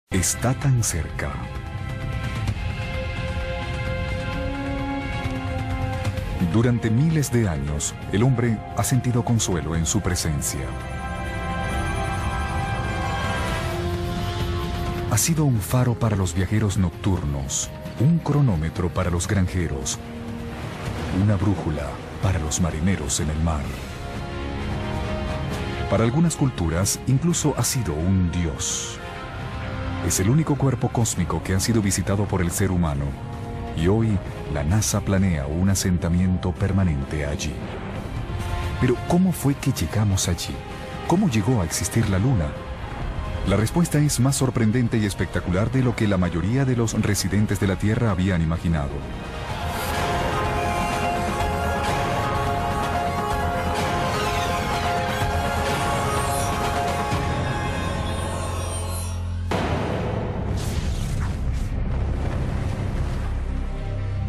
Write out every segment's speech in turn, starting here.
Está tan cerca. Durante miles de años, el hombre ha sentido consuelo en su presencia. Ha sido un faro para los viajeros nocturnos, un cronómetro para los granjeros, una brújula para los marineros en el mar. Para algunas culturas, incluso ha sido un dios. Es el único cuerpo cósmico que ha sido visitado por el ser humano, y hoy la NASA planea un asentamiento permanente allí. Pero ¿cómo fue que llegamos allí? ¿Cómo llegó a existir la Luna? La respuesta es más sorprendente y espectacular de lo que la mayoría de los residentes de la Tierra habían imaginado.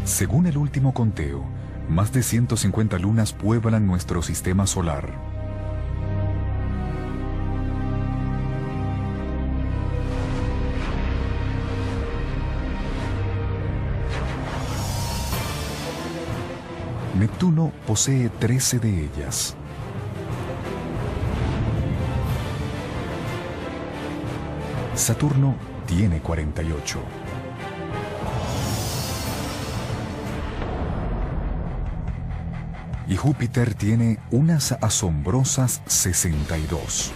Según el último conteo, más de 150 lunas pueblan nuestro sistema solar. Neptuno posee 13 de ellas. Saturno tiene 48. Y Júpiter tiene unas asombrosas 62.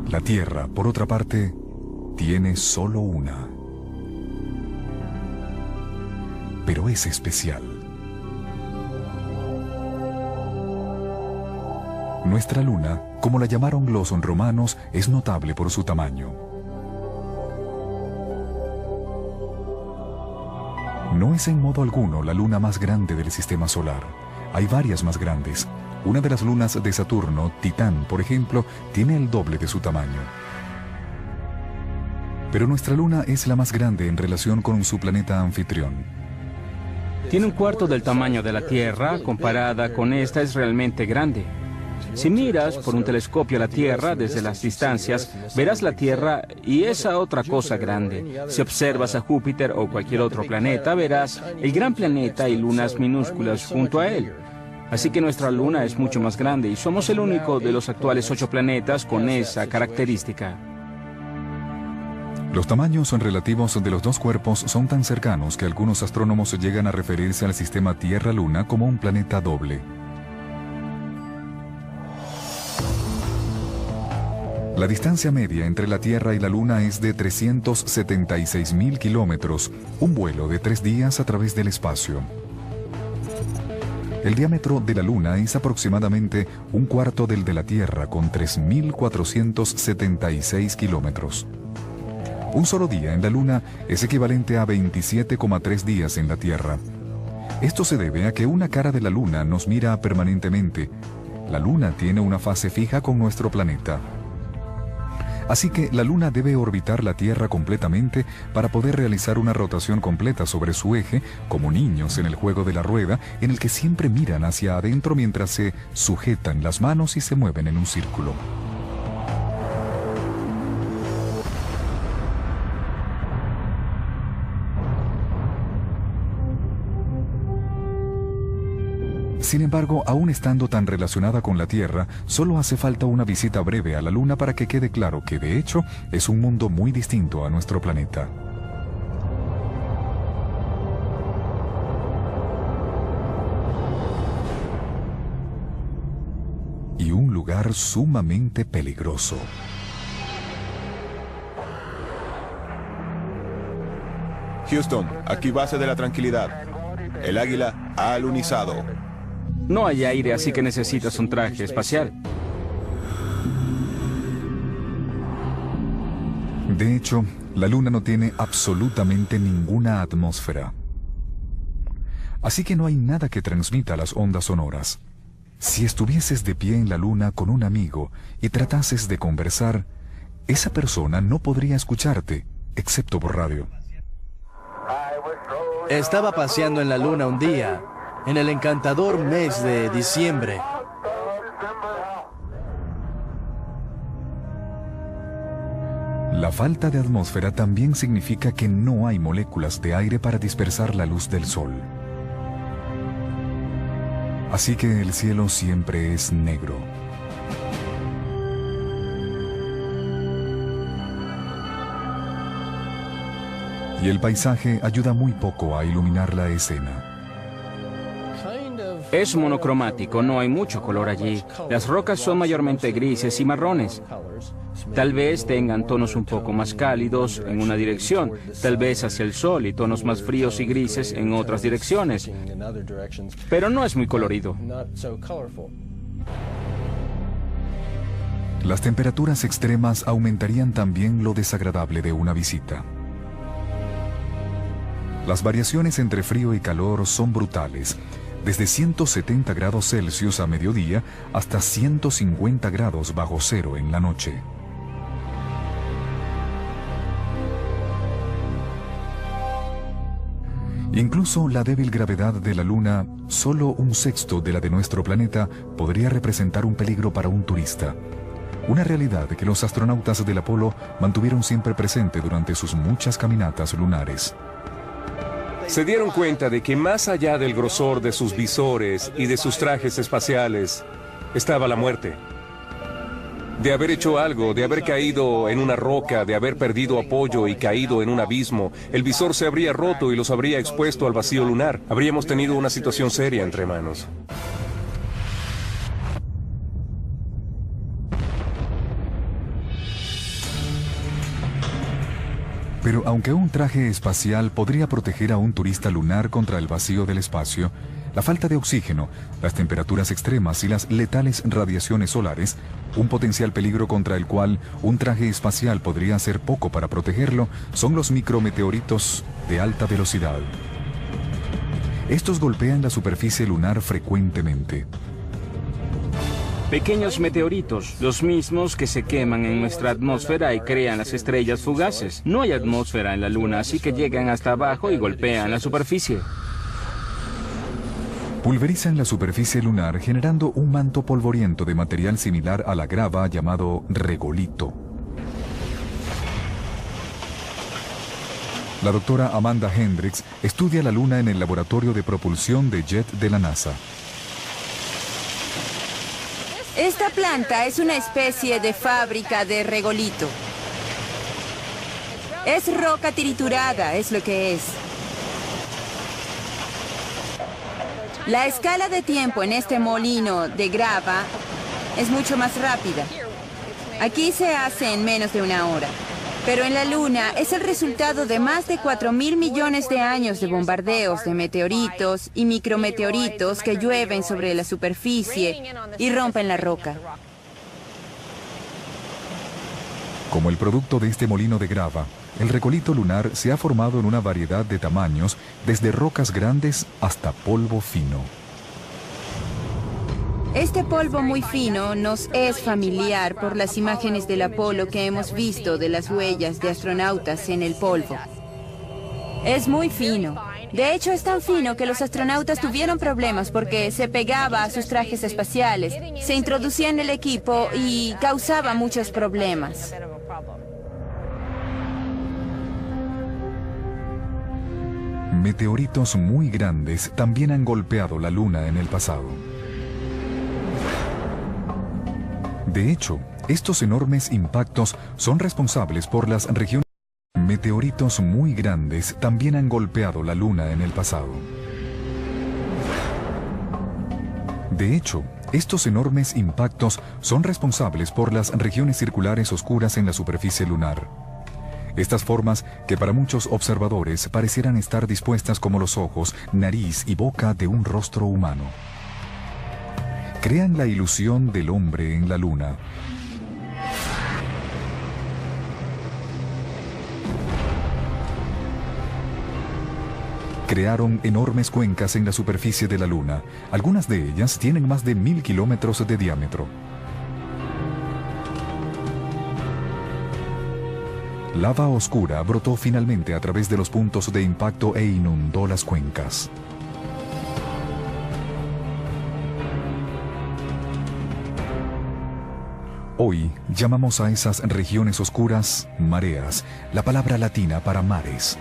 La Tierra, por otra parte, tiene solo una. Pero es especial. Nuestra luna, como la llamaron los romanos, es notable por su tamaño. No es en modo alguno la luna más grande del sistema solar. Hay varias más grandes. Una de las lunas de Saturno, Titán, por ejemplo, tiene el doble de su tamaño. Pero nuestra luna es la más grande en relación con su planeta anfitrión. Tiene un cuarto del tamaño de la Tierra. Comparada con esta, es realmente grande. Si miras por un telescopio a la Tierra desde las distancias, verás la Tierra y esa otra cosa grande. Si observas a Júpiter o cualquier otro planeta, verás el gran planeta y lunas minúsculas junto a él. Así que nuestra luna es mucho más grande y somos el único de los actuales 8 planetas con esa característica. Los tamaños relativos de los dos cuerpos son tan cercanos que algunos astrónomos llegan a referirse al sistema Tierra-Luna como un planeta doble. La distancia media entre la Tierra y la Luna es de 376.000 kilómetros, un vuelo de 3 días a través del espacio. El diámetro de la Luna es aproximadamente un cuarto del de la Tierra, con 3.476 kilómetros. Un solo día en la Luna es equivalente a 27,3 días en la Tierra. Esto se debe a que una cara de la Luna nos mira permanentemente. La Luna tiene una fase fija con nuestro planeta. Así que la Luna debe orbitar la Tierra completamente para poder realizar una rotación completa sobre su eje, como niños en el juego de la rueda, en el que siempre miran hacia adentro mientras se sujetan las manos y se mueven en un círculo. Sin embargo, aún estando tan relacionada con la Tierra, solo hace falta una visita breve a la Luna para que quede claro que, de hecho, es un mundo muy distinto a nuestro planeta. Y un lugar sumamente peligroso. Houston, aquí base de la Tranquilidad. El Águila ha alunizado. No hay aire, así que necesitas un traje espacial. De hecho, la Luna no tiene absolutamente ninguna atmósfera. Así que no hay nada que transmita las ondas sonoras. Si estuvieses de pie en la Luna con un amigo y tratases de conversar, esa persona no podría escucharte, excepto por radio. Estaba paseando en la luna un día, en el encantador mes de diciembre. La falta de atmósfera también significa que no hay moléculas de aire para dispersar la luz del sol. Así que el cielo siempre es negro. Y el paisaje ayuda muy poco a iluminar la escena. Es monocromático, no hay mucho color allí. Las rocas son mayormente grises y marrones. Tal vez tengan tonos un poco más cálidos en una dirección, tal vez hacia el sol, y tonos más fríos y grises en otras direcciones. Pero no es muy colorido. Las temperaturas extremas aumentarían también lo desagradable de una visita. Las variaciones entre frío y calor son brutales, desde 170 grados Celsius a mediodía hasta 150 grados bajo cero en la noche. Incluso la débil gravedad de la Luna, solo un sexto de la de nuestro planeta, podría representar un peligro para un turista. Una realidad que los astronautas del Apolo mantuvieron siempre presente durante sus muchas caminatas lunares. Se dieron cuenta de que más allá del grosor de sus visores y de sus trajes espaciales, estaba la muerte. De haber hecho algo, de haber caído en una roca, de haber perdido apoyo y caído en un abismo, el visor se habría roto y los habría expuesto al vacío lunar. Habríamos tenido una situación seria entre manos. Pero aunque un traje espacial podría proteger a un turista lunar contra el vacío del espacio, la falta de oxígeno, las temperaturas extremas y las letales radiaciones solares, un potencial peligro contra el cual un traje espacial podría hacer poco para protegerlo, son los micrometeoritos de alta velocidad. Estos golpean la superficie lunar frecuentemente. Pequeños meteoritos, los mismos que se queman en nuestra atmósfera y crean las estrellas fugaces. No hay atmósfera en la Luna, así que llegan hasta abajo y golpean la superficie. Pulverizan la superficie lunar generando un manto polvoriento de material similar a la grava llamado regolito. La doctora Amanda Hendricks estudia la Luna en el laboratorio de propulsión de jet de la NASA. Esta planta es una especie de fábrica de regolito. Es roca triturada, es lo que es. La escala de tiempo en este molino de grava es mucho más rápida. Aquí se hace en menos de una hora. Pero en la Luna es el resultado de más de 4.000 millones de años de bombardeos de meteoritos y micrometeoritos que llueven sobre la superficie y rompen la roca. Como el producto de este molino de grava, el regolito lunar se ha formado en una variedad de tamaños, desde rocas grandes hasta polvo fino. Este polvo muy fino nos es familiar por las imágenes del Apolo que hemos visto de las huellas de astronautas en el polvo. Es muy fino. De hecho, es tan fino que los astronautas tuvieron problemas porque se pegaba a sus trajes espaciales, se introducía en el equipo y causaba muchos problemas. Meteoritos muy grandes también han golpeado la Luna en el pasado. De hecho, estos enormes impactos son responsables por las regiones. Meteoritos muy grandes también han golpeado la Luna en el pasado. De hecho, estos enormes impactos son responsables por las regiones circulares oscuras en la superficie lunar. Estas formas, que para muchos observadores parecieran estar dispuestas como los ojos, nariz y boca de un rostro humano, crean la ilusión del hombre en la Luna. Crearon enormes cuencas en la superficie de la Luna. Algunas de ellas tienen más de 1000 kilómetros de diámetro. Lava oscura brotó finalmente a través de los puntos de impacto e inundó las cuencas. Hoy llamamos a esas regiones oscuras mareas, la palabra latina para mares.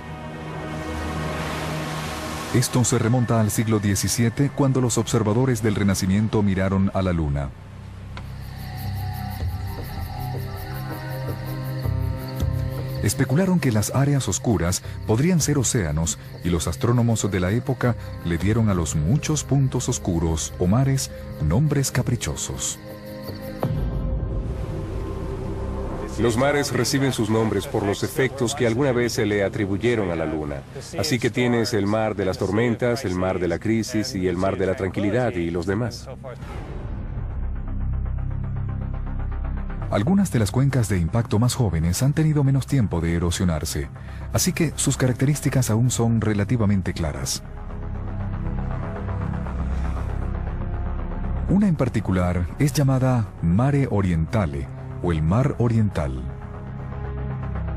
Esto se remonta al siglo XVII, cuando los observadores del Renacimiento miraron a la Luna. Especularon que las áreas oscuras podrían ser océanos y los astrónomos de la época le dieron a los muchos puntos oscuros o mares nombres caprichosos. Los mares reciben sus nombres por los efectos que alguna vez se le atribuyeron a la Luna. Así que tienes el mar de las tormentas, el mar de la crisis y el mar de la tranquilidad y los demás. Algunas de las cuencas de impacto más jóvenes han tenido menos tiempo de erosionarse, así que sus características aún son relativamente claras. Una en particular es llamada Mare Orientale, o el Mar Oriental.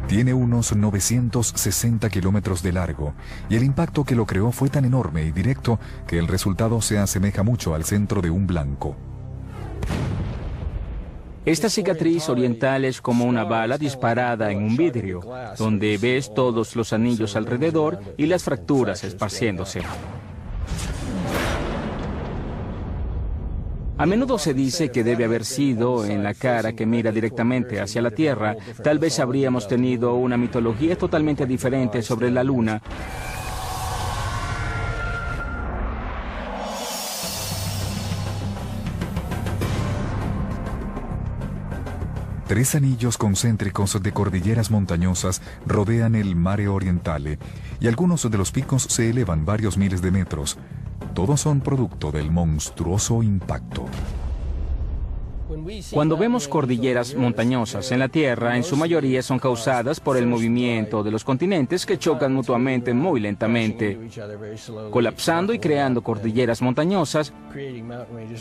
Tiene unos 960 kilómetros de largo, y el impacto que lo creó fue tan enorme y directo que el resultado se asemeja mucho al centro de un blanco. Esta cicatriz oriental es como una bala disparada en un vidrio, donde ves todos los anillos alrededor y las fracturas esparciéndose. A menudo se dice que debe haber sido en la cara que mira directamente hacia la Tierra. Tal vez habríamos tenido una mitología totalmente diferente sobre la Luna. Tres anillos concéntricos de cordilleras montañosas rodean el Mare Orientale, y algunos de los picos se elevan varios miles de metros. Todos son producto del monstruoso impacto. Cuando vemos cordilleras montañosas en la Tierra, en su mayoría son causadas por el movimiento de los continentes que chocan mutuamente muy lentamente, colapsando y creando cordilleras montañosas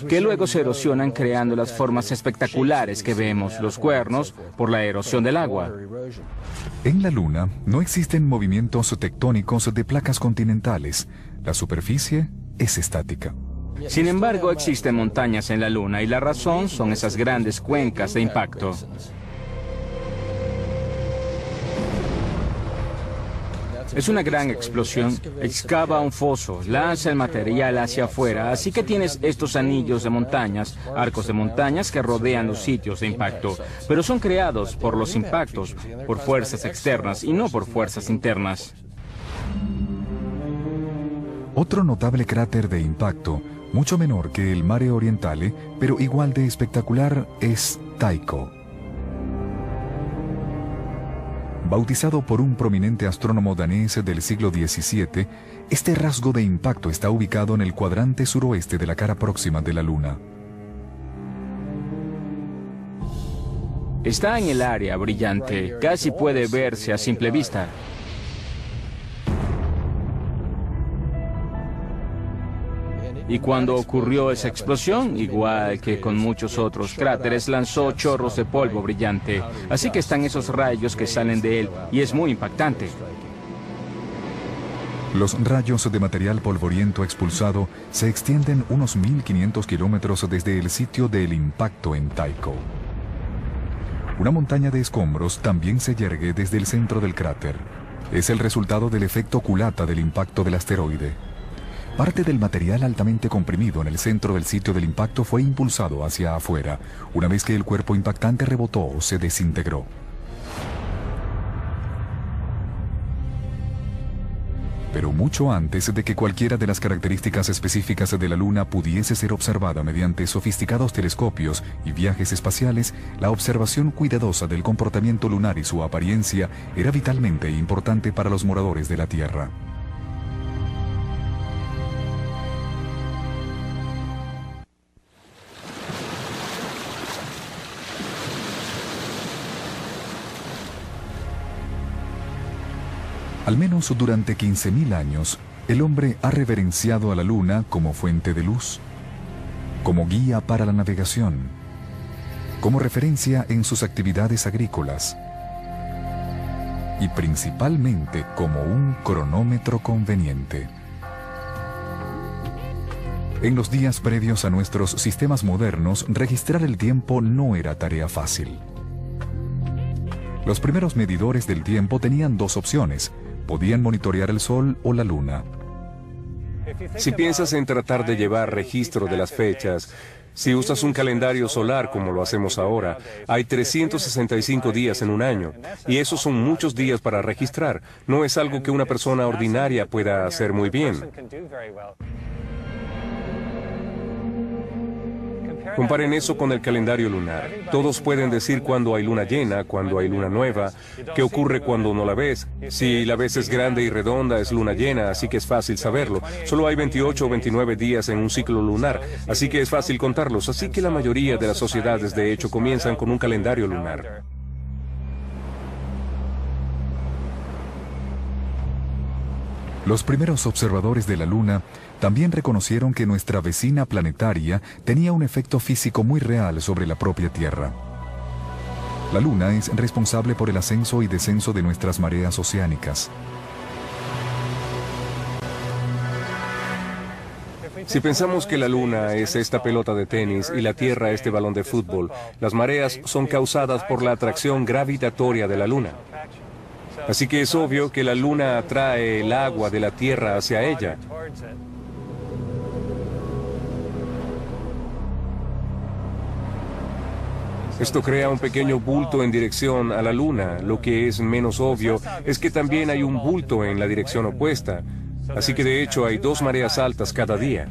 que luego se erosionan creando las formas espectaculares que vemos, los cuernos, por la erosión del agua. En la Luna no existen movimientos tectónicos de placas continentales. La superficie es estática. Sin embargo, existen montañas en la Luna y la razón son esas grandes cuencas de impacto. Es una gran explosión, excava un foso, lanza el material hacia afuera, así que tienes estos anillos de montañas, arcos de montañas que rodean los sitios de impacto, pero son creados por los impactos, por fuerzas externas y no por fuerzas internas. Otro notable cráter de impacto, mucho menor que el Mare Orientale, pero igual de espectacular, es Tycho. Bautizado por un prominente astrónomo danés del siglo XVII, este rasgo de impacto está ubicado en el cuadrante suroeste de la cara próxima de la Luna. Está en el área brillante, casi puede verse a simple vista. Y cuando ocurrió esa explosión, igual que con muchos otros cráteres, lanzó chorros de polvo brillante. Así que están esos rayos que salen de él, y es muy impactante. Los rayos de material polvoriento expulsado se extienden unos 1500 kilómetros desde el sitio del impacto en Tycho. Una montaña de escombros también se yergue desde el centro del cráter. Es el resultado del efecto culata del impacto del asteroide. Parte del material altamente comprimido en el centro del sitio del impacto fue impulsado hacia afuera, una vez que el cuerpo impactante rebotó o se desintegró. Pero mucho antes de que cualquiera de las características específicas de la Luna pudiese ser observada mediante sofisticados telescopios y viajes espaciales, la observación cuidadosa del comportamiento lunar y su apariencia era vitalmente importante para los moradores de la Tierra. Al menos durante 15.000 años, el hombre ha reverenciado a la Luna como fuente de luz, como guía para la navegación, como referencia en sus actividades agrícolas. y principalmente como un cronómetro conveniente. En los días previos a nuestros sistemas modernos, registrar el tiempo no era tarea fácil. Los primeros medidores del tiempo tenían dos opciones: podían monitorear el sol o la luna. Si piensas en tratar de llevar registro de las fechas, si usas un calendario solar como lo hacemos ahora, hay 365 días en un año, y esos son muchos días para registrar. No es algo que una persona ordinaria pueda hacer muy bien. Comparen eso con el calendario lunar. Todos pueden decir cuándo hay luna llena, cuándo hay luna nueva, qué ocurre cuando no la ves. Si la ves es grande y redonda, es luna llena, así que es fácil saberlo. Solo hay 28 o 29 días en un ciclo lunar, así que es fácil contarlos. Así que la mayoría de las sociedades, de hecho, comienzan con un calendario lunar. Los primeros observadores de la Luna también reconocieron que nuestra vecina planetaria tenía un efecto físico muy real sobre la propia Tierra. La Luna es responsable por el ascenso y descenso de nuestras mareas oceánicas. Si pensamos que la Luna es esta pelota de tenis y la Tierra este balón de fútbol, las mareas son causadas por la atracción gravitatoria de la Luna. Así que es obvio que la Luna atrae el agua de la Tierra hacia ella. Esto crea un pequeño bulto en dirección a la Luna. Lo que es menos obvio es que también hay un bulto en la dirección opuesta. Así que de hecho hay dos mareas altas cada día.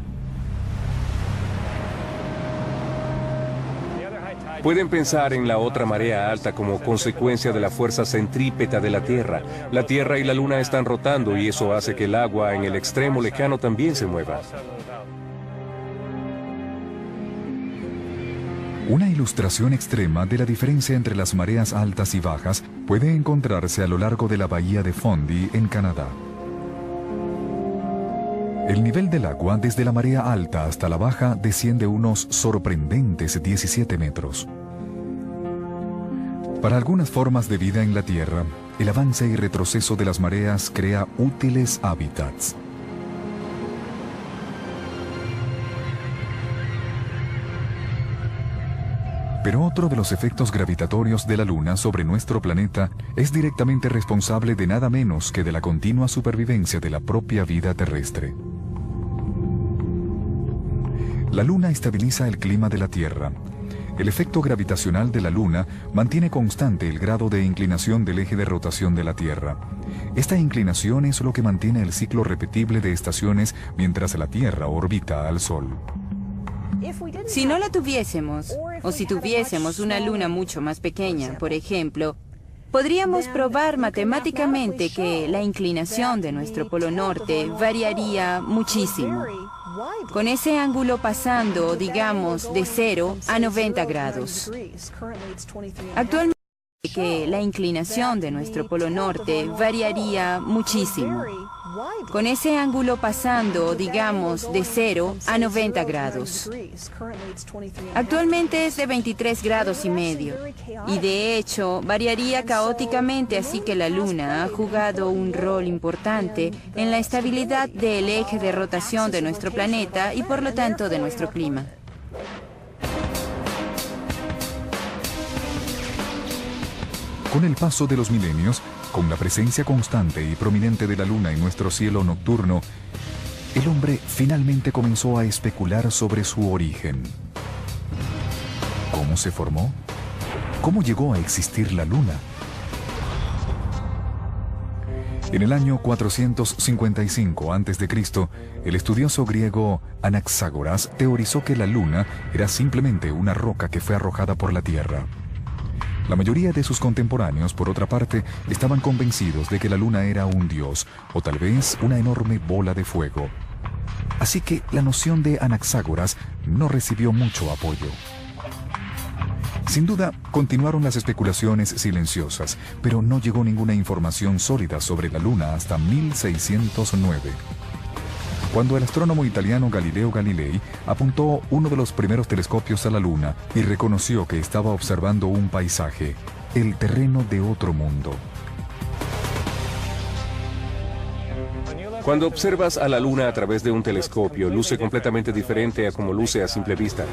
Pueden pensar en la otra marea alta como consecuencia de la fuerza centrípeta de la Tierra. La Tierra y la Luna están rotando y eso hace que el agua en el extremo lejano también se mueva. Una ilustración extrema de la diferencia entre las mareas altas y bajas puede encontrarse a lo largo de la bahía de Fundy, en Canadá. El nivel del agua desde la marea alta hasta la baja desciende unos sorprendentes 17 metros. Para algunas formas de vida en la Tierra, el avance y retroceso de las mareas crea útiles hábitats. Pero otro de los efectos gravitatorios de la Luna sobre nuestro planeta es directamente responsable de nada menos que de la continua supervivencia de la propia vida terrestre. La Luna estabiliza el clima de la Tierra. El efecto gravitacional de la Luna mantiene constante el grado de inclinación del eje de rotación de la Tierra. Esta inclinación es lo que mantiene el ciclo repetible de estaciones mientras la Tierra orbita al Sol. Si no la tuviésemos, o si tuviésemos una luna mucho más pequeña, por ejemplo, podríamos probar matemáticamente que la inclinación de nuestro polo norte variaría muchísimo, con ese ángulo pasando, digamos, de 0 a 90 grados. Actualmente, que la inclinación de nuestro polo norte variaría muchísimo, con ese ángulo pasando, digamos, de 0 a 90 grados. Actualmente es de 23 grados y medio, y de hecho variaría caóticamente, así que la Luna ha jugado un rol importante en la estabilidad del eje de rotación de nuestro planeta y por lo tanto de nuestro clima. Con el paso de los milenios, con la presencia constante y prominente de la Luna en nuestro cielo nocturno, el hombre finalmente comenzó a especular sobre su origen. ¿Cómo se formó? ¿Cómo llegó a existir la Luna? En el año 455 a.C., el estudioso griego Anaxágoras teorizó que la Luna era simplemente una roca que fue arrojada por la Tierra. La mayoría de sus contemporáneos, por otra parte, estaban convencidos de que la Luna era un dios, o tal vez una enorme bola de fuego. Así que la noción de Anaxágoras no recibió mucho apoyo. Sin duda, continuaron las especulaciones silenciosas, pero no llegó ninguna información sólida sobre la Luna hasta 1609. Cuando el astrónomo italiano Galileo Galilei apuntó uno de los primeros telescopios a la Luna y reconoció que estaba observando un paisaje, el terreno de otro mundo. Cuando observas a la Luna a través de un telescopio, luce completamente diferente a como luce a simple vista.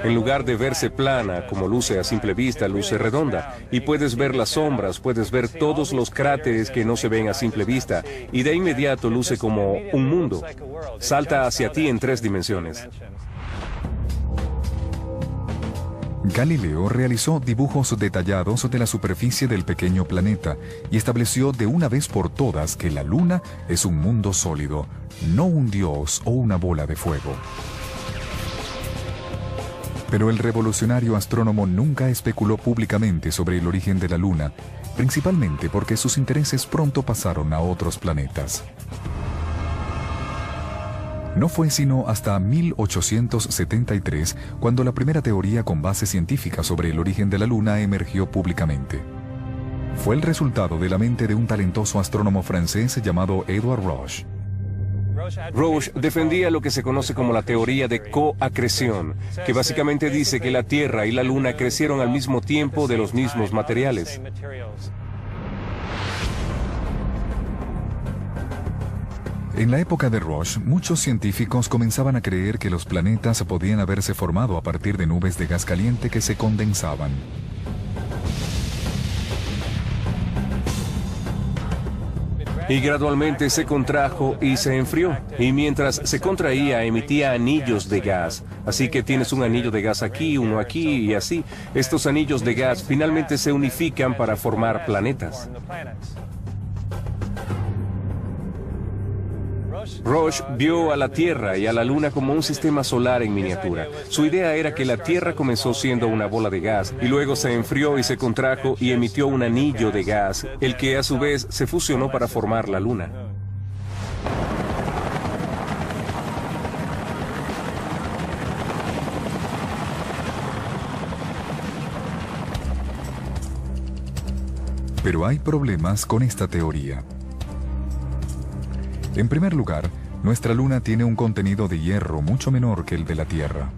En lugar de verse plana, como luce a simple vista, luce redonda. Y puedes ver las sombras, puedes ver todos los cráteres que no se ven a simple vista. Y de inmediato luce como un mundo. Salta hacia ti en 3 dimensiones. Galileo realizó dibujos detallados de la superficie del pequeño planeta y estableció de una vez por todas que la Luna es un mundo sólido, no un dios o una bola de fuego. Pero el revolucionario astrónomo nunca especuló públicamente sobre el origen de la Luna, principalmente porque sus intereses pronto pasaron a otros planetas. No fue sino hasta 1873 cuando la primera teoría con base científica sobre el origen de la Luna emergió públicamente. Fue el resultado de la mente de un talentoso astrónomo francés llamado Edward Roche. Roche defendía lo que se conoce como la teoría de coacreción, que básicamente dice que la Tierra y la Luna crecieron al mismo tiempo de los mismos materiales. En la época de Roche, muchos científicos comenzaban a creer que los planetas podían haberse formado a partir de nubes de gas caliente que se condensaban. Y gradualmente se contrajo y se enfrió. Y mientras se contraía, emitía anillos de gas. Así que tienes un anillo de gas aquí, uno aquí y así. Estos anillos de gas finalmente se unifican para formar planetas. Roche vio a la Tierra y a la Luna como un sistema solar en miniatura. Su idea era que la Tierra comenzó siendo una bola de gas y luego se enfrió y se contrajo y emitió un anillo de gas, el que a su vez se fusionó para formar la Luna. Pero hay problemas con esta teoría. En primer lugar, nuestra Luna tiene un contenido de hierro mucho menor que el de la Tierra.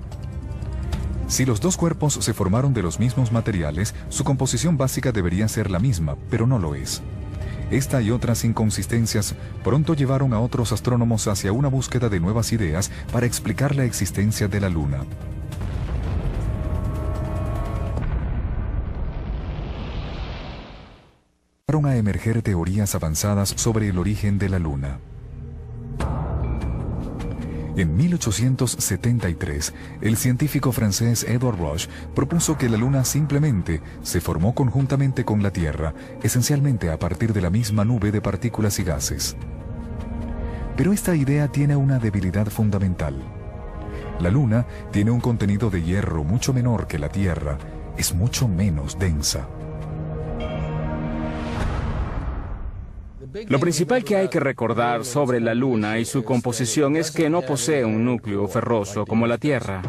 Si los dos cuerpos se formaron de los mismos materiales, su composición básica debería ser la misma, pero no lo es. Esta y otras inconsistencias pronto llevaron a otros astrónomos hacia una búsqueda de nuevas ideas para explicar la existencia de la Luna. Empezaron a emerger teorías avanzadas sobre el origen de la Luna. En 1873, el científico francés Edward Roche propuso que la Luna simplemente se formó conjuntamente con la Tierra, esencialmente a partir de la misma nube de partículas y gases. Pero esta idea tiene una debilidad fundamental. La Luna tiene un contenido de hierro mucho menor que la Tierra, es mucho menos densa. Lo principal que hay que recordar sobre la Luna y su composición es que no posee un núcleo ferroso como la Tierra.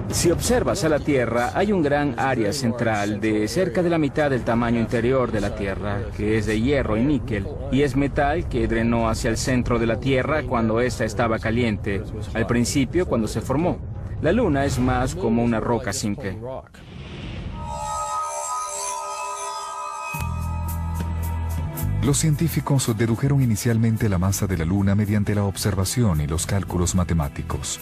Si observas a la Tierra, hay un gran área central de cerca de la mitad del tamaño interior de la Tierra, que es de hierro y níquel, y es metal que drenó hacia el centro de la Tierra cuando ésta estaba caliente, al principio cuando se formó. La Luna es más como una roca simple. Los científicos dedujeron inicialmente la masa de la Luna mediante la observación y los cálculos matemáticos.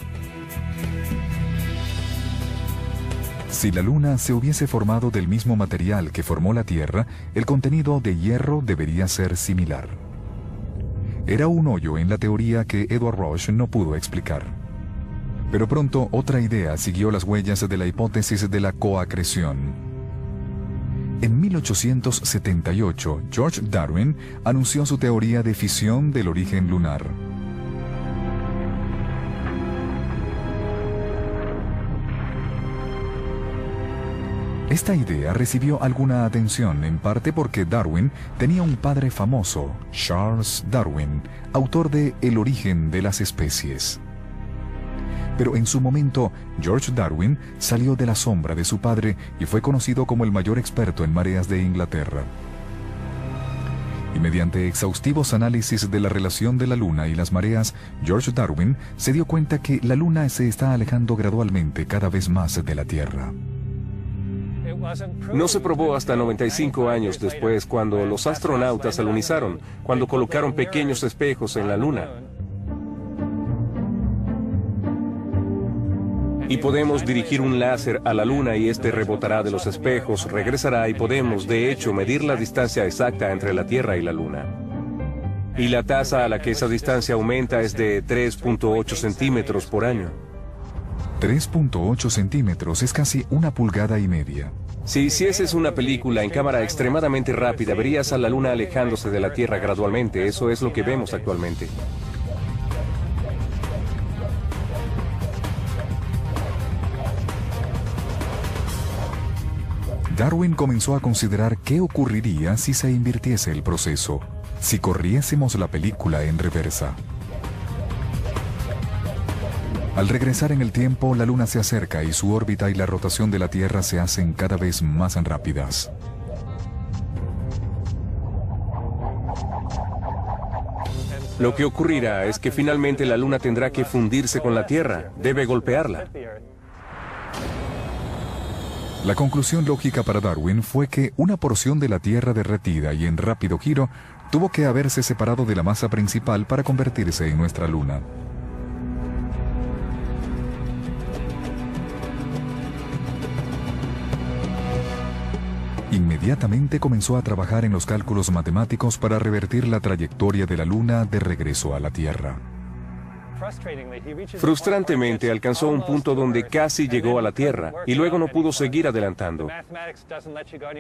Si la Luna se hubiese formado del mismo material que formó la Tierra, el contenido de hierro debería ser similar. Era un hoyo en la teoría que Edward Roche no pudo explicar. Pero pronto otra idea siguió las huellas de la hipótesis de la coacreción. En 1878, George Darwin anunció su teoría de fisión del origen lunar. Esta idea recibió alguna atención, en parte porque Darwin tenía un padre famoso, Charles Darwin, autor de El origen de las especies. Pero en su momento, George Darwin salió de la sombra de su padre y fue conocido como el mayor experto en mareas de Inglaterra. Y mediante exhaustivos análisis de la relación de la Luna y las mareas, George Darwin se dio cuenta que la Luna se está alejando gradualmente cada vez más de la Tierra. No se probó hasta 95 años después, cuando los astronautas alunizaron, cuando colocaron pequeños espejos en la Luna. Y podemos dirigir un láser a la Luna y este rebotará de los espejos, regresará y podemos, de hecho, medir la distancia exacta entre la Tierra y la Luna. Y la tasa a la que esa distancia aumenta es de 3.8 centímetros por año. 3.8 centímetros es casi 1,5 pulgadas. Si hicieses una película en cámara extremadamente rápida, verías a la Luna alejándose de la Tierra gradualmente. Eso es lo que vemos actualmente. Darwin comenzó a considerar qué ocurriría si se invirtiese el proceso, si corriésemos la película en reversa. Al regresar en el tiempo, la Luna se acerca y su órbita y la rotación de la Tierra se hacen cada vez más rápidas. Lo que ocurrirá es que finalmente la Luna tendrá que fundirse con la Tierra, debe golpearla. La conclusión lógica para Darwin fue que una porción de la Tierra derretida y en rápido giro tuvo que haberse separado de la masa principal para convertirse en nuestra Luna. Inmediatamente comenzó a trabajar en los cálculos matemáticos para revertir la trayectoria de la Luna de regreso a la Tierra. Frustrantemente alcanzó un punto donde casi llegó a la Tierra y luego no pudo seguir adelantando.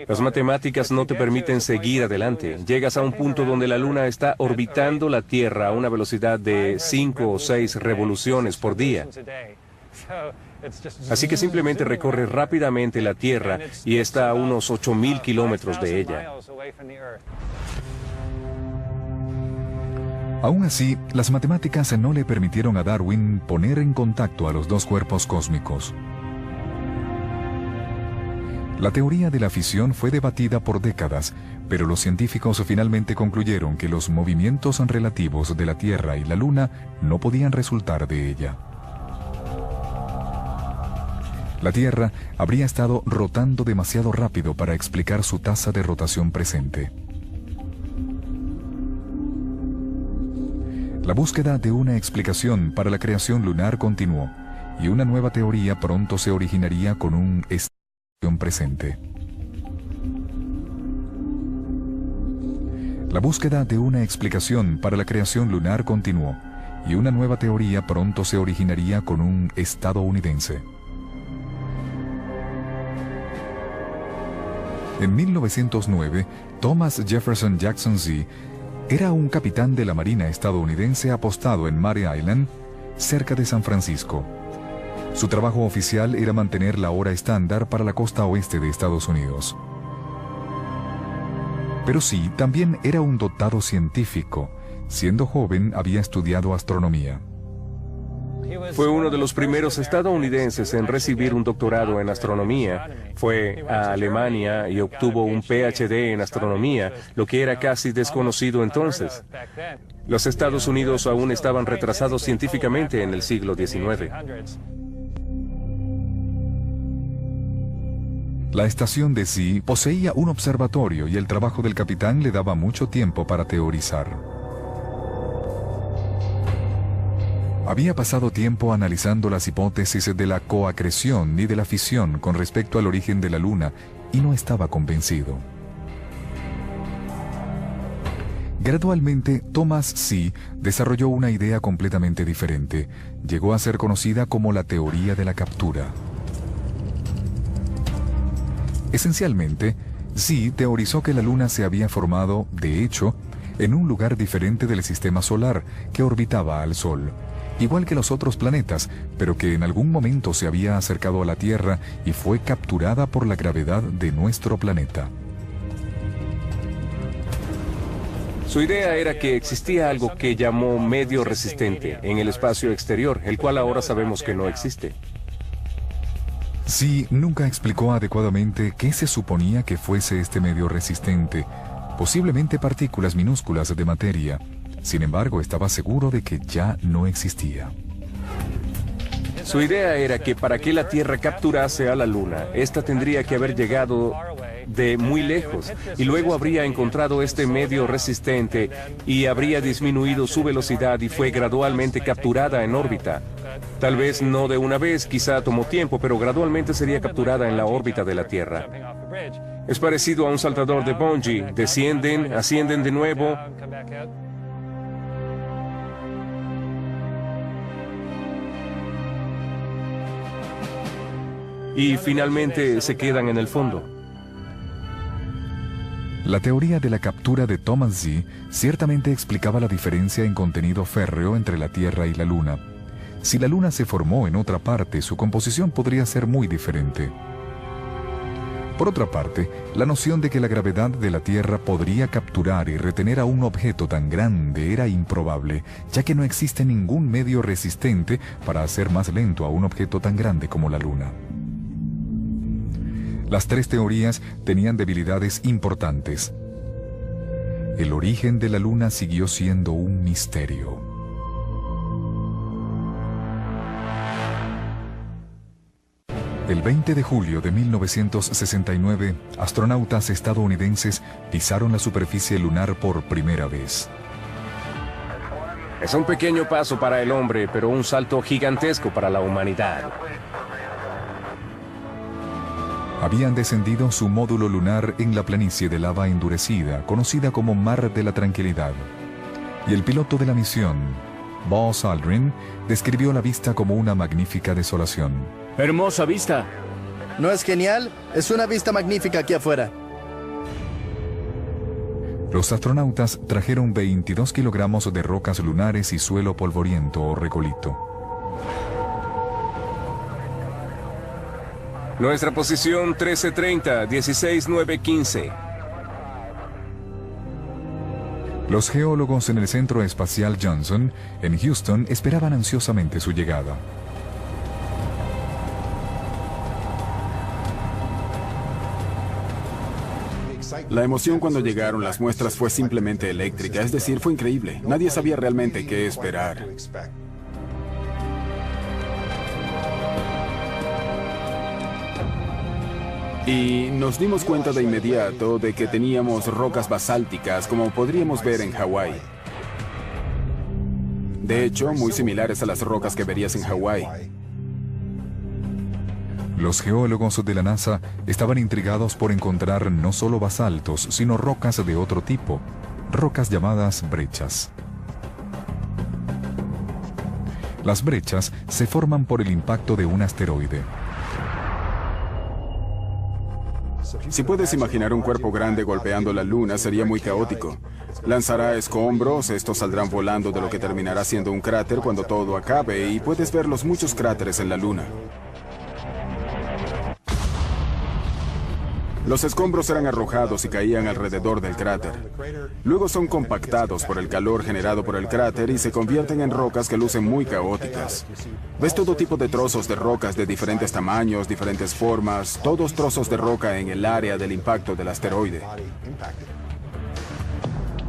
Las matemáticas no te permiten seguir adelante. Llegas a un punto donde la Luna está orbitando la Tierra a una velocidad de 5 o 6 revoluciones por día. Así que simplemente recorre rápidamente la Tierra y está a unos 8.000 kilómetros de ella. Aún así, las matemáticas no le permitieron a Darwin poner en contacto a los dos cuerpos cósmicos. La teoría de la fisión fue debatida por décadas, pero los científicos finalmente concluyeron que los movimientos relativos de la Tierra y la Luna no podían resultar de ella. La Tierra habría estado rotando demasiado rápido para explicar su tasa de rotación presente. La búsqueda de una explicación para la creación lunar continuó, y una nueva teoría pronto se originaría con un estado presente. La búsqueda de una explicación para la creación lunar continuó, y una nueva teoría pronto se originaría con un estadounidense. En 1909, Thomas Jefferson Jackson Z era un capitán de la Marina estadounidense apostado en Mare Island, cerca de San Francisco. Su trabajo oficial era mantener la hora estándar para la costa oeste de Estados Unidos. Pero sí, también era un dotado científico. Siendo joven, había estudiado astronomía. Fue uno de los primeros estadounidenses en recibir un doctorado en astronomía. Fue a Alemania y obtuvo un PhD en astronomía, lo que era casi desconocido entonces. Los Estados Unidos aún estaban retrasados científicamente en el siglo XIX. La estación de Z poseía un observatorio y el trabajo del capitán le daba mucho tiempo para teorizar. Había pasado tiempo analizando las hipótesis de la coacreción y de la fisión con respecto al origen de la Luna y no estaba convencido. Gradualmente, Thomas Z desarrolló una idea completamente diferente. Llegó a ser conocida como la teoría de la captura. Esencialmente, Z teorizó que la Luna se había formado, de hecho, en un lugar diferente del sistema solar que orbitaba al Sol, igual que los otros planetas, pero que en algún momento se había acercado a la Tierra y fue capturada por la gravedad de nuestro planeta. Su idea era que existía algo que llamó medio resistente en el espacio exterior, el cual ahora sabemos que no existe. Sí, nunca explicó adecuadamente qué se suponía que fuese este medio resistente, posiblemente partículas minúsculas de materia. Sin embargo, estaba seguro de que ya no existía. Su idea era que para que la Tierra capturase a la Luna, esta tendría que haber llegado de muy lejos y luego habría encontrado este medio resistente y habría disminuido su velocidad y fue gradualmente capturada en órbita. Tal vez no de una vez, quizá tomó tiempo, pero gradualmente sería capturada en la órbita de la Tierra. Es parecido a un saltador de bungee. Descienden, ascienden de nuevo. Y finalmente se quedan en el fondo. La teoría de la captura de Thomas Z ciertamente explicaba la diferencia en contenido férreo entre la Tierra y la Luna. Si la Luna se formó en otra parte, su composición podría ser muy diferente. Por otra parte, la noción de que la gravedad de la Tierra podría capturar y retener a un objeto tan grande era improbable, ya que no existe ningún medio resistente para hacer más lento a un objeto tan grande como la Luna. Las tres teorías tenían debilidades importantes. El origen de la Luna siguió siendo un misterio. El 20 de julio de 1969, astronautas estadounidenses pisaron la superficie lunar por primera vez. Es un pequeño paso para el hombre, pero un salto gigantesco para la humanidad. Habían descendido su módulo lunar en la planicie de lava endurecida, conocida como Mar de la Tranquilidad. Y el piloto de la misión, Buzz Aldrin, describió la vista como una magnífica desolación. Hermosa vista. ¿No es genial? Es una vista magnífica aquí afuera. Los astronautas trajeron 22 kilogramos de rocas lunares y suelo polvoriento o regolito. Nuestra posición 1330, 16915. Los geólogos en el Centro Espacial Johnson, en Houston, esperaban ansiosamente su llegada. La emoción cuando llegaron las muestras fue simplemente eléctrica, es decir, fue increíble. Nadie sabía realmente qué esperar. Y nos dimos cuenta de inmediato de que teníamos rocas basálticas, como podríamos ver en Hawái. De hecho, muy similares a las rocas que verías en Hawái. Los geólogos de la NASA estaban intrigados por encontrar no solo basaltos, sino rocas de otro tipo, rocas llamadas brechas. Las brechas se forman por el impacto de un asteroide. Si puedes imaginar un cuerpo grande golpeando la Luna, sería muy caótico. Lanzará escombros, estos saldrán volando de lo que terminará siendo un cráter cuando todo acabe, y puedes ver los muchos cráteres en la Luna. Los escombros eran arrojados y caían alrededor del cráter. Luego son compactados por el calor generado por el cráter y se convierten en rocas que lucen muy caóticas. Ves todo tipo de trozos de rocas de diferentes tamaños, diferentes formas, todos trozos de roca en el área del impacto del asteroide.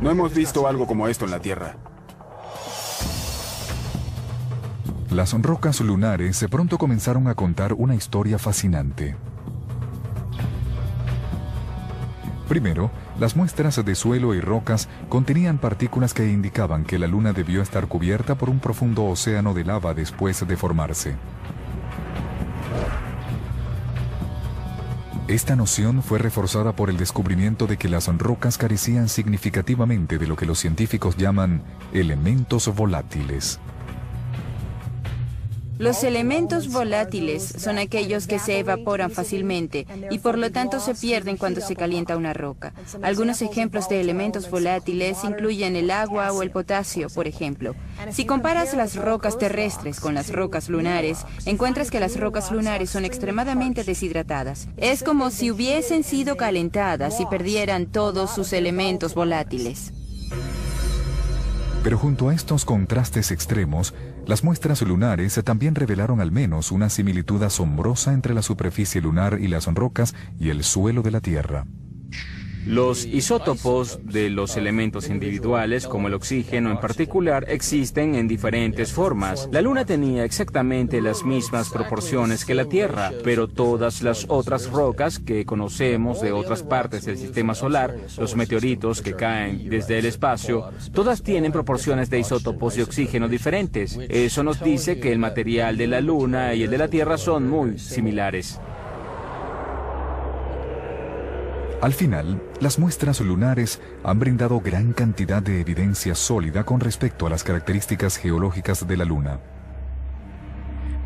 No hemos visto algo como esto en la Tierra. Las rocas lunares de pronto comenzaron a contar una historia fascinante. Primero, las muestras de suelo y rocas contenían partículas que indicaban que la Luna debió estar cubierta por un profundo océano de lava después de formarse. Esta noción fue reforzada por el descubrimiento de que las rocas carecían significativamente de lo que los científicos llaman elementos volátiles. Los elementos volátiles son aquellos que se evaporan fácilmente y por lo tanto se pierden cuando se calienta una roca. Algunos ejemplos de elementos volátiles incluyen el agua o el potasio, por ejemplo. Si comparas las rocas terrestres con las rocas lunares, encuentras que las rocas lunares son extremadamente deshidratadas. Es como si hubiesen sido calentadas y perdieran todos sus elementos volátiles. Pero junto a estos contrastes extremos, las muestras lunares también revelaron al menos una similitud asombrosa entre la superficie lunar y las rocas y el suelo de la Tierra. Los isótopos de los elementos individuales, como el oxígeno en particular, existen en diferentes formas. La Luna tenía exactamente las mismas proporciones que la Tierra, pero todas las otras rocas que conocemos de otras partes del sistema solar, los meteoritos que caen desde el espacio, todas tienen proporciones de isótopos de oxígeno diferentes. Eso nos dice que el material de la Luna y el de la Tierra son muy similares. Al final, las muestras lunares han brindado gran cantidad de evidencia sólida con respecto a las características geológicas de la Luna.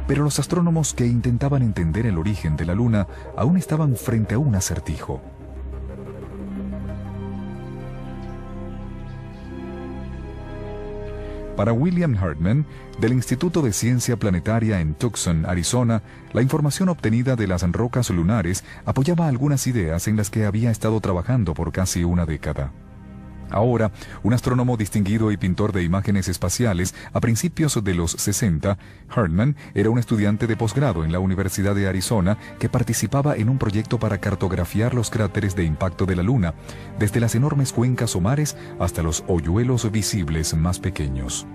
Pero los astrónomos que intentaban entender el origen de la Luna aún estaban frente a un acertijo. Para William Hartmann, del Instituto de Ciencia Planetaria en Tucson, Arizona, la información obtenida de las rocas lunares apoyaba algunas ideas en las que había estado trabajando por casi una década. Ahora, un astrónomo distinguido y pintor de imágenes espaciales, a principios de los 60, Hartmann era un estudiante de posgrado en la Universidad de Arizona que participaba en un proyecto para cartografiar los cráteres de impacto de la Luna, desde las enormes cuencas o mares hasta los hoyuelos visibles más pequeños.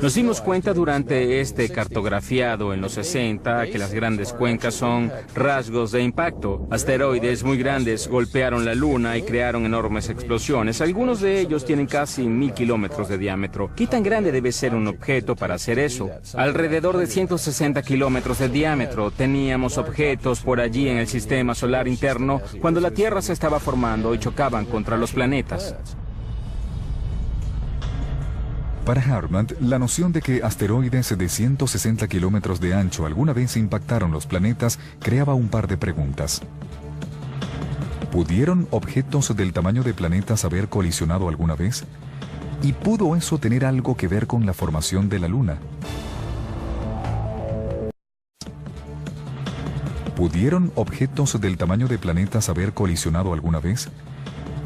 Nos dimos cuenta durante este cartografiado en los 60 que las grandes cuencas son rasgos de impacto. Asteroides muy grandes golpearon la Luna y crearon enormes explosiones. Algunos de ellos tienen casi 1000 kilómetros de diámetro. ¿Qué tan grande debe ser un objeto para hacer eso? Alrededor de 160 kilómetros de diámetro. Teníamos objetos por allí en el sistema solar interno cuando la Tierra se estaba formando y chocaban contra los planetas. Para Hartmann, la noción de que asteroides de 160 kilómetros de ancho alguna vez impactaron los planetas creaba un par de preguntas. ¿Pudieron objetos del tamaño de planetas haber colisionado alguna vez? ¿Y pudo eso tener algo que ver con la formación de la Luna? ¿Pudieron objetos del tamaño de planetas haber colisionado alguna vez?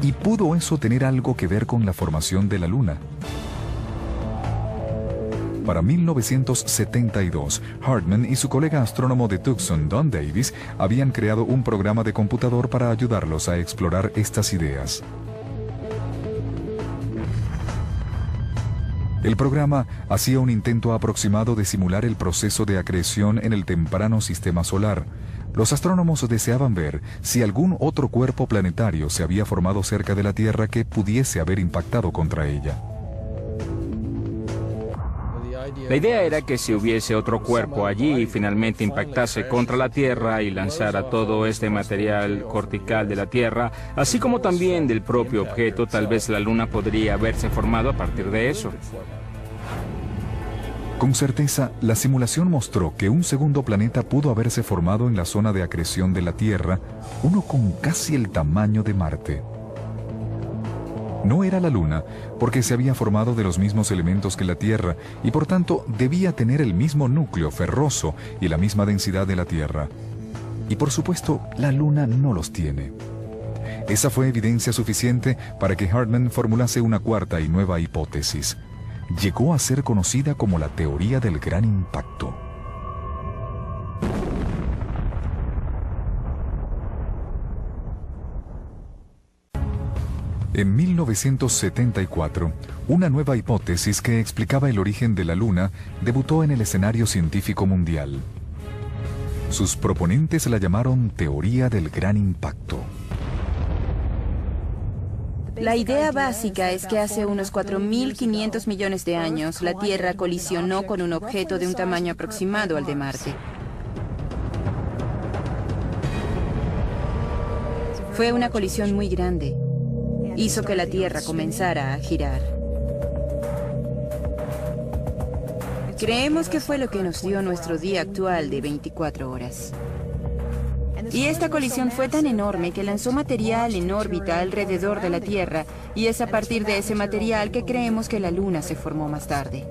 ¿Y pudo eso tener algo que ver con la formación de la Luna? Para 1972, Hartmann y su colega astrónomo de Tucson, Don Davis, habían creado un programa de computador para ayudarlos a explorar estas ideas. El programa hacía un intento aproximado de simular el proceso de acreción en el temprano sistema solar. Los astrónomos deseaban ver si algún otro cuerpo planetario se había formado cerca de la Tierra que pudiese haber impactado contra ella. La idea era que si hubiese otro cuerpo allí y finalmente impactase contra la Tierra y lanzara todo este material cortical de la Tierra, así como también del propio objeto, tal vez la Luna podría haberse formado a partir de eso. Con certeza, la simulación mostró que un segundo planeta pudo haberse formado en la zona de acreción de la Tierra, uno con casi el tamaño de Marte. No era la Luna, porque se había formado de los mismos elementos que la Tierra y por tanto debía tener el mismo núcleo ferroso y la misma densidad de la Tierra. Y por supuesto, la Luna no los tiene. Esa fue evidencia suficiente para que Hartmann formulase una cuarta y nueva hipótesis. Llegó a ser conocida como la teoría del gran impacto. En 1974, una nueva hipótesis que explicaba el origen de la Luna debutó en el escenario científico mundial. Sus proponentes la llamaron teoría del gran impacto. La idea básica es que hace unos 4.500 millones de años la Tierra colisionó con un objeto de un tamaño aproximado al de Marte. Fue una colisión muy grande. Hizo que la Tierra comenzara a girar. Creemos que fue lo que nos dio nuestro día actual de 24 horas. Y esta colisión fue tan enorme que lanzó material en órbita alrededor de la Tierra, y es a partir de ese material que creemos que la Luna se formó más tarde.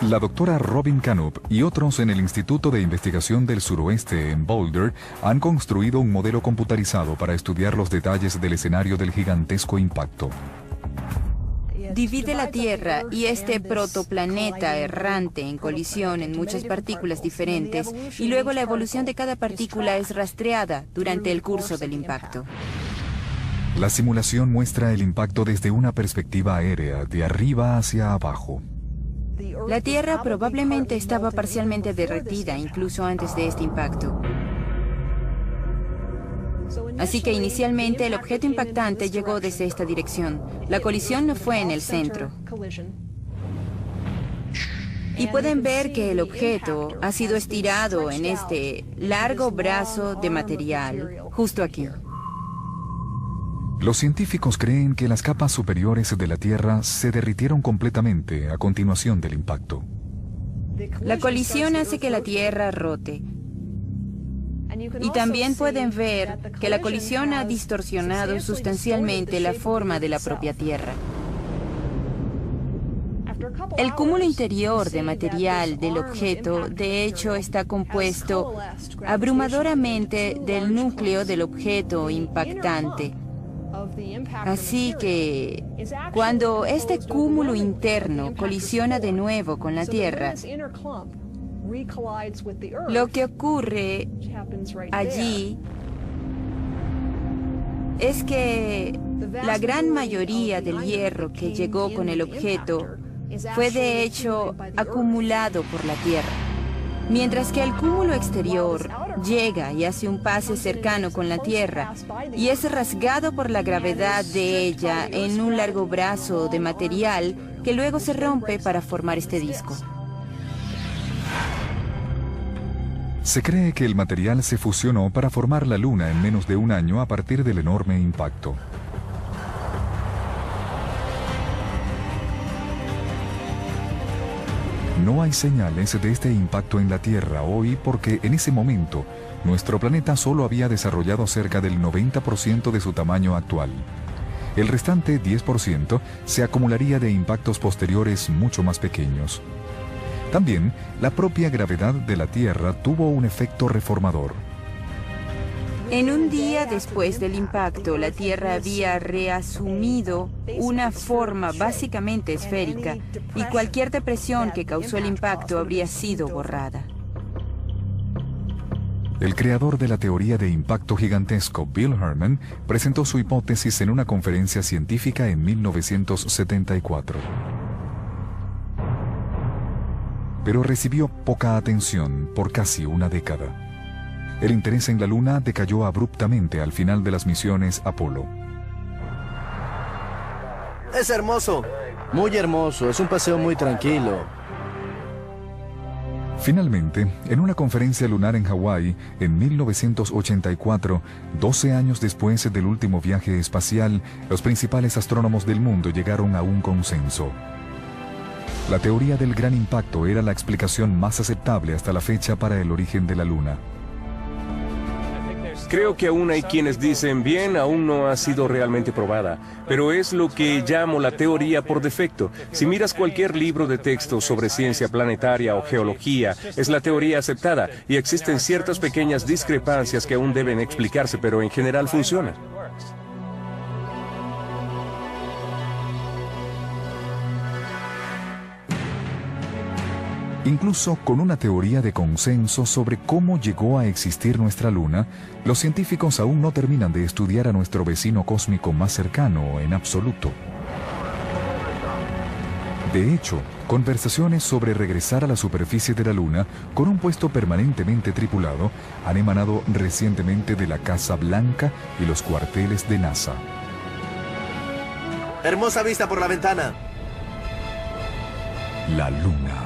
La doctora Robin Canup y otros en el Instituto de Investigación del Suroeste en Boulder han construido un modelo computarizado para estudiar los detalles del escenario del gigantesco impacto. divide la Tierra y este protoplaneta errante en colisión en muchas partículas diferentes, y luego la evolución de cada partícula es rastreada durante el curso del impacto. La simulación muestra el impacto desde una perspectiva aérea, de arriba hacia abajo. La Tierra probablemente estaba parcialmente derretida incluso antes de este impacto. Así que inicialmente el objeto impactante llegó desde esta dirección. La colisión no fue en el centro. Y pueden ver que el objeto ha sido estirado en este largo brazo de material, justo aquí. Los científicos creen que las capas superiores de la Tierra se derritieron completamente a continuación del impacto. La colisión hace que la Tierra rote. Y también pueden ver que la colisión ha distorsionado sustancialmente la forma de la propia Tierra. El cúmulo interior de material del objeto, de hecho, está compuesto abrumadoramente del núcleo del objeto impactante. Así que, cuando este cúmulo interno colisiona de nuevo con la Tierra, lo que ocurre allí es que la gran mayoría del hierro que llegó con el objeto fue de hecho acumulado por la Tierra. Mientras que el cúmulo exterior llega y hace un pase cercano con la Tierra y es rasgado por la gravedad de ella en un largo brazo de material que luego se rompe para formar este disco. Se cree que el material se fusionó para formar la Luna en menos de un año a partir del enorme impacto. No hay señales de este impacto en la Tierra hoy porque en ese momento nuestro planeta solo había desarrollado cerca del 90% de su tamaño actual. El restante 10% se acumularía de impactos posteriores mucho más pequeños. También, la propia gravedad de la Tierra tuvo un efecto reformador. En un día después del impacto, la Tierra había reasumido una forma básicamente esférica y cualquier depresión que causó el impacto habría sido borrada. El creador de la teoría de impacto gigantesco, Bill Herman, presentó su hipótesis en una conferencia científica en 1974. Pero recibió poca atención por casi una década. El interés en la Luna decayó abruptamente al final de las misiones Apolo. Es hermoso. Muy hermoso. Es un paseo muy tranquilo. Finalmente, en una conferencia lunar en Hawái, en 1984, 12 años después del último viaje espacial, los principales astrónomos del mundo llegaron a un consenso. La teoría del gran impacto era la explicación más aceptable hasta la fecha para el origen de la Luna. Creo que aún hay quienes dicen, bien, aún no ha sido realmente probada, pero es lo que llamo la teoría por defecto. Si miras cualquier libro de texto sobre ciencia planetaria o geología, es la teoría aceptada y existen ciertas pequeñas discrepancias que aún deben explicarse, pero en general funciona. Incluso con una teoría de consenso sobre cómo llegó a existir nuestra Luna, los científicos aún no terminan de estudiar a nuestro vecino cósmico más cercano en absoluto. De hecho, conversaciones sobre regresar a la superficie de la Luna con un puesto permanentemente tripulado han emanado recientemente de la Casa Blanca y los cuarteles de NASA. Hermosa vista por la ventana. La Luna.